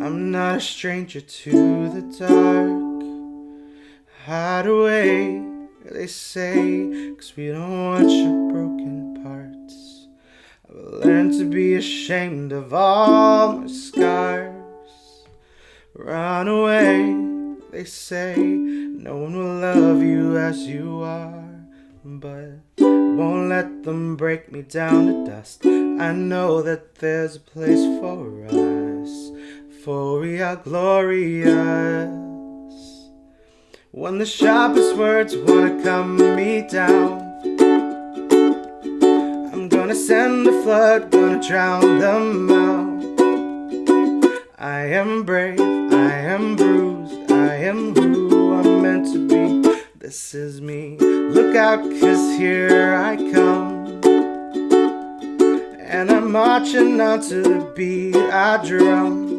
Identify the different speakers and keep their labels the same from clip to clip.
Speaker 1: I'm not a stranger to the dark. Hide away, they say, 'cause we don't want your broken parts. I've learned to be ashamed of all my scars. Run away, they say, no one will love you as you are. But won't let them break me down to dust. I know that there's a place for us, for we are glorious. When the sharpest words wanna come me down, I'm gonna send a flood, gonna drown them out. I am brave, I am bruised, I am who I'm meant to be. This is me, look out, 'cause here I come. And I'm marching on to the beat I drum.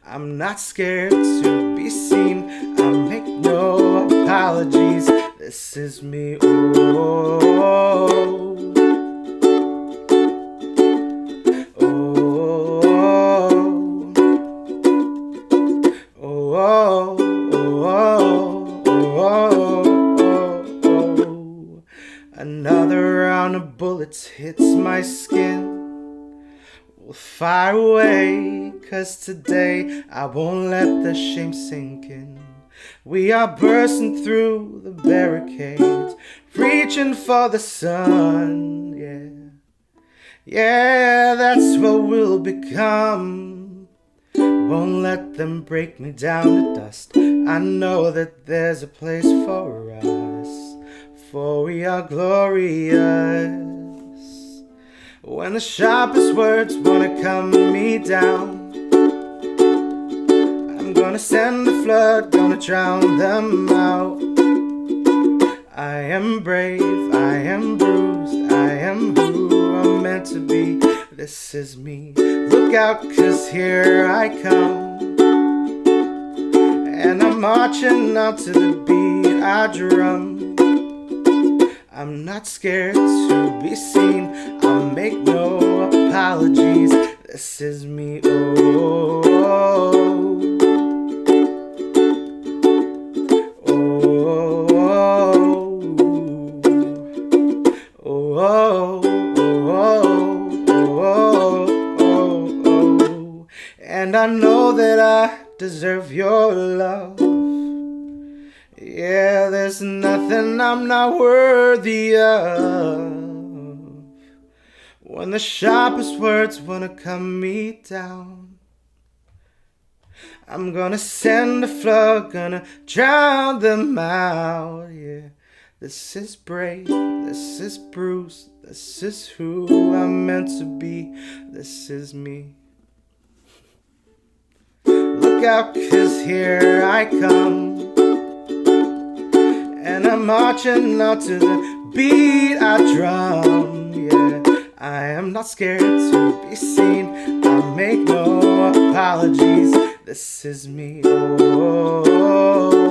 Speaker 1: I'm not scared to be seen, I make no apologies. This is me, oh, oh, oh, oh. Another round of bullets hits my skin. We'll fire away, 'cause today I won't let the shame sink in. We are bursting through the barricades, reaching for the sun, yeah. Yeah, that's what we'll become. Won't let them break me down to dust. I know that there's a place for us, for we are glorious. When the sharpest words wanna come me down, I'm gonna send a flood, gonna drown them out. I am brave, I am bruised, I am who I'm meant to be. This is me, look out, 'cause here I come. And I'm marching out to the beat I drum. I'm not scared to be seen, I'll make no apologies. This is me, oh, oh, oh, oh, oh. And I know that I deserve your love. Yeah, there's nothing I'm not worthy of. When the sharpest words wanna come me down, I'm gonna send a flood, gonna drown them out, yeah. This is brave, this is bruised, this is who I'm meant to be. This is me. Look out, 'cause here I come. And I'm marching out to the beat I drum, yeah. I am not scared to be seen, I make no apologies. This is me, oh, oh, oh.